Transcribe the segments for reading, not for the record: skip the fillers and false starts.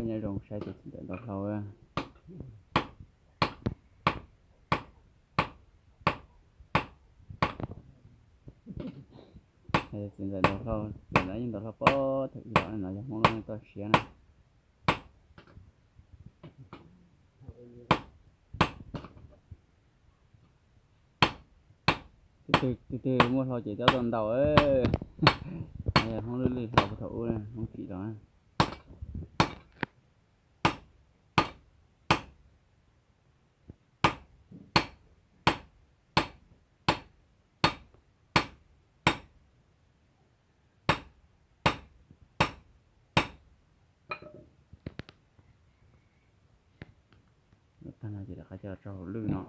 nhảy rồng sai từ từ đó thôi á. Thì từ từ đó thôi, từ nãy nhưng đó là có thực hiện là nó không có to xía này. Từ mua thò chỉ theo tuần đầu ấy. Không được thò thủ này, không chỉ đó. Thằng này chỉ là cái chờ trâu lư nó.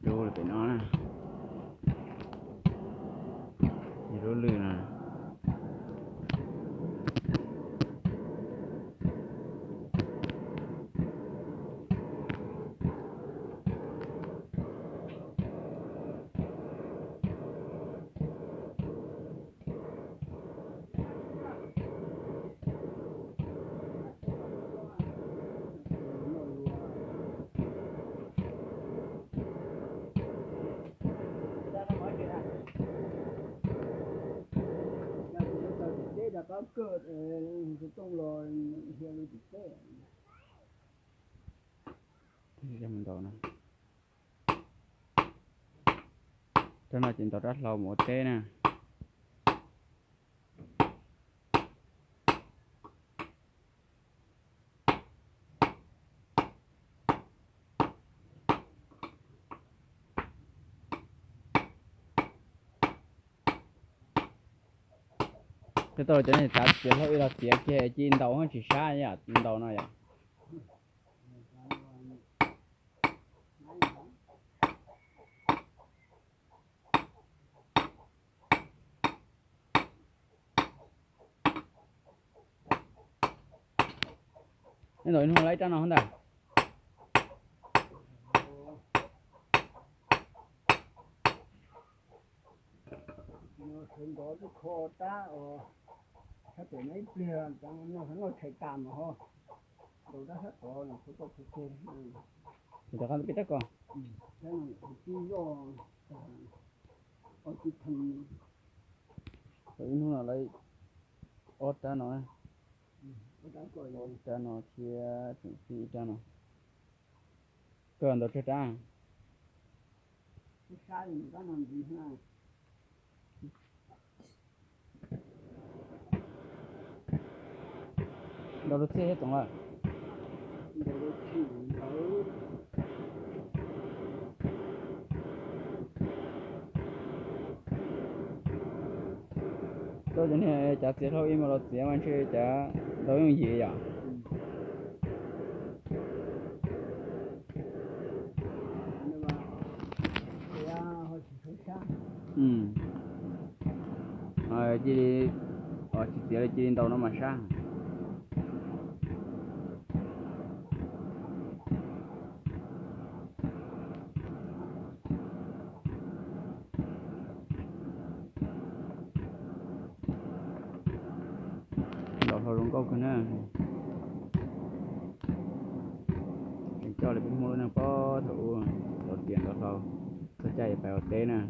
Vô là phải nó nè. Vô lư nè. Có cơ trong lò hiện được thế Thì cho mình đồ nè. Cho nó chỉ tao rất lâu một té nè. Cái tôi cho nên ta chỉ hơi là tiếc cái chín đầu hơn chỉ xa nhá, chín đầu nó vậy. Nên rồi không lấy cho nó không đâu. nó không có cái kho ta ởถ้าเป็นไอ้เปลือกจังnó không có thể tạm mà ho đồ đó hết rồi là không có thực hiện Thì tao không biết chắc con. thế là chỉ do ở cái thằng Rồi nó là lấy ớt cho nó. ở đó coi Ớt cho nó chia chừng phi cho nó. Còn đồ chết ra. cái sai người ta làm gì ha Đâu được xe hết rồi. để chỉ ở Tôi cho nên chả xe thôi mà nó xe mà chơi chả đâu用gì vậy. Chỉ chỉ là chỉ đến đâu nó mà sang. Đó thôi đúng câu cái nữa. Cho lại biết mua nó có thủ đầu tiền đó thôi. Tôi chạy phải ở tế nè.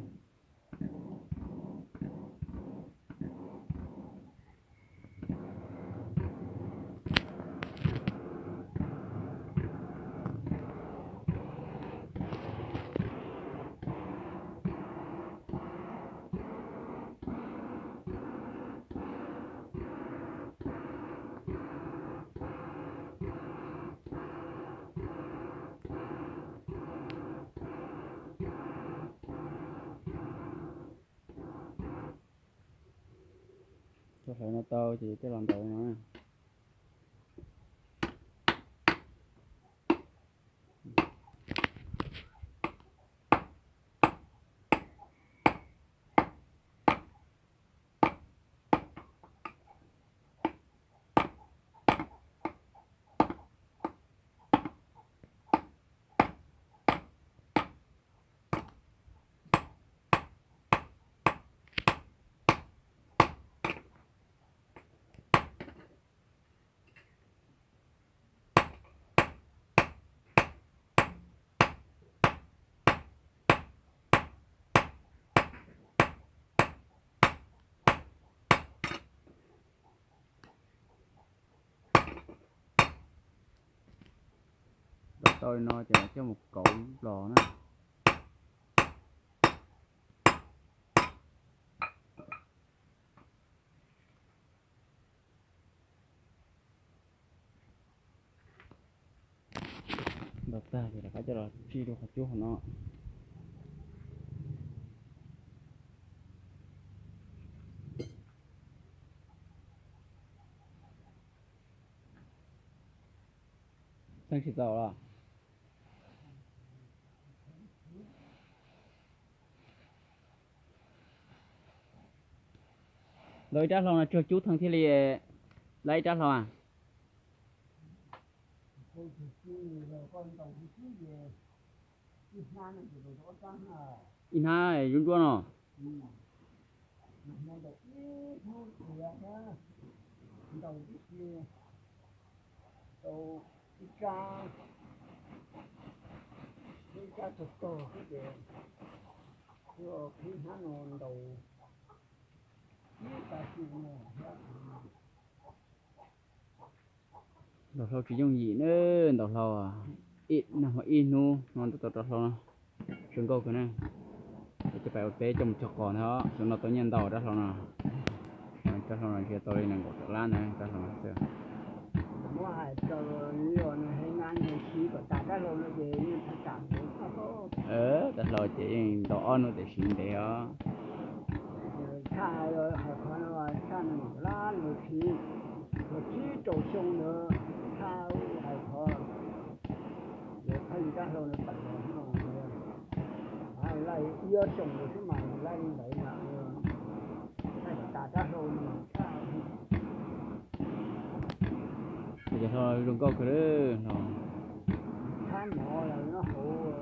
Cho phải nó to chỉ cái lần đầu nữa. tôi nó chỉ cho một cậu lò nữa. Đợt ta thì là phải cho là chi đồ chú của nó. Sang chỉ tàu là lấy trả lòng là chưa chú thằng thì lấy trả lòng à. thôi thì chứ rồi con tổng thì chứ về đi sang này thì rồi nó tăng à In hai run run rồi. nó được ít thôi thì ra đầu cái kia đầu cái cha thực to cái gì rồi khi hắn nó đầu cái gì này Đợt sau chỉ dùng gì nữa đợt sau à ít nào mà in nu ngon đợt sau trường câu cái này cái phải tế trong cho còn đó chúng nó tới nhân đầu đợt sau nào đợt sau này kia tôi này một lan này đợt sau này ngoài cho nhiều này hay ngăn hay xí của ta đã lâu nó về như ta cảm thấy đợt sau chỉ đỏ nó để xin để đó cha rồi hay còn là cha nó lá nó xí rồi xí trâu sông nữa cha hay còn rồi thấy đã lâu nó bận rồi hay lại yêu sông rồi chứ mà lại đấy là hay ta đã lâu nó cha bây giờ thôi đừng có cái đó than mỏ là nó hổ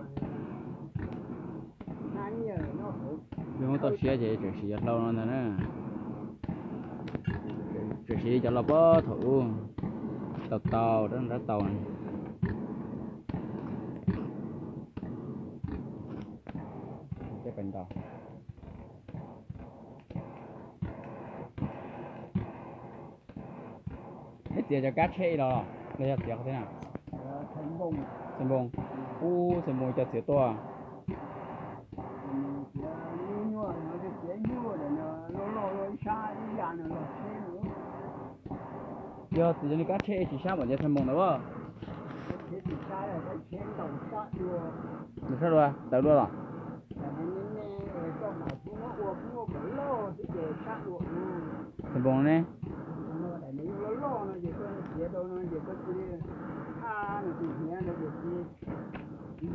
than nhiều nó hổ nhưng mà tôi xia gì chuyện xia lâu nó thế nè chuyện xia cho nó bớt thử tàu đó đã tàu này cái bên tàu hết tiền cho cá chê đó đây là tiền thế nào thành bông sân bông sân bông cho tiền to nhua nó cái chuyện nhua để nó xa đi ra nó xe nữa giờ thì cái cá chê chỉ sao mà giờ sân bông đó không cái thì xa là cái chuyện đầu xa đua được sao rồi đợi luôn rồi là nên cho mà chúng nó uống bể lo cái về xa đua sân bông này nó để nó lo nó về cái chuyện đâu nó về cái gì nó thì nhé nó về cái gì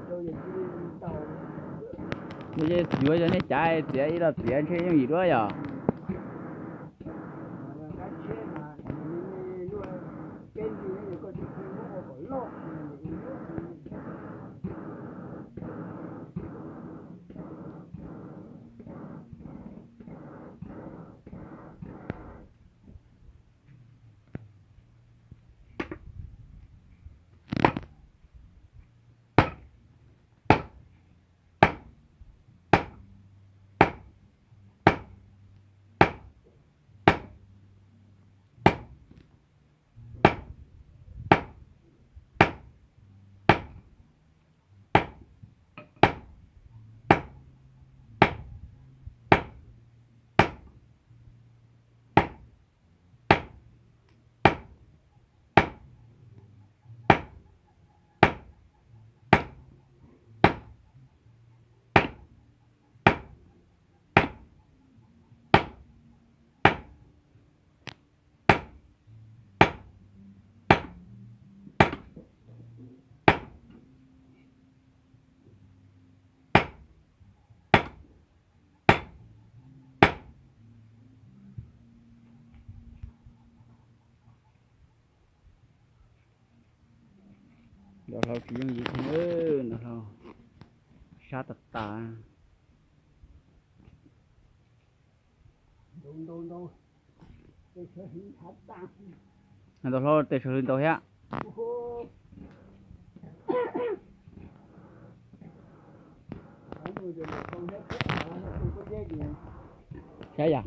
đâu về cái tàu bây giờ dưới cho nên chạy tiền là tiền chơi những gì đó giờ cái chuyện mà mình nuôi cái gì nó có thể mua bể lo đó thôi chỉ những gì nữa đó thôi sát tật tà đâu cái sự hình thật ta đó thôi để xử lý tôi ha thế à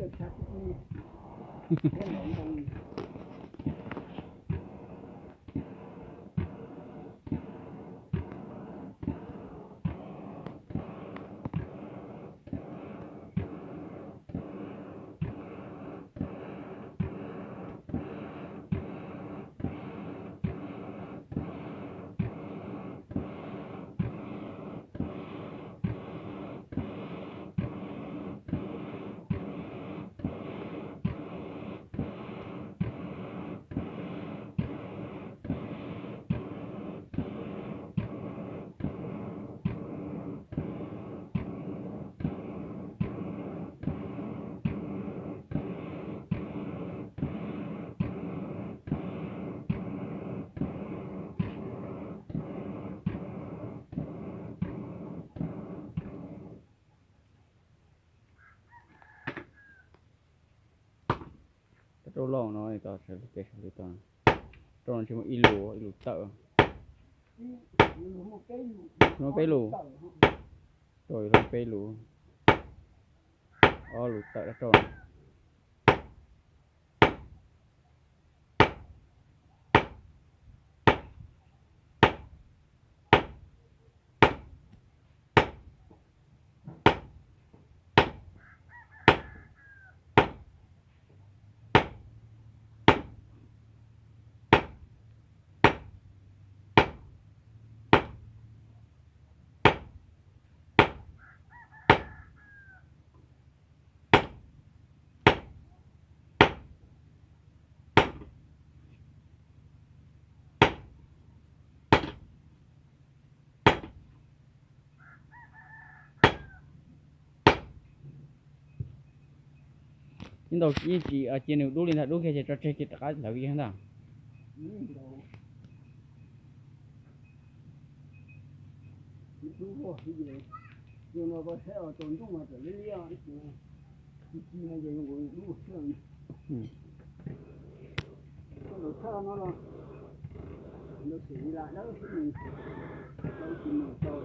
trâu lò nó thì tao sẽ kể cho tao trâu nó chỉ một ít lù tợ nó cái lù rồi nó cái lù lù tợ đã trâu nhưng đầu như chị ở trên đường đu lên là đu kia cho chơi cái cả là cái nào rồi nó có thể ở trong trung mà trở lên liền thì chỉ là dùng người đủ xương nó sao nó xử lại đó thì nó chỉ mình thôi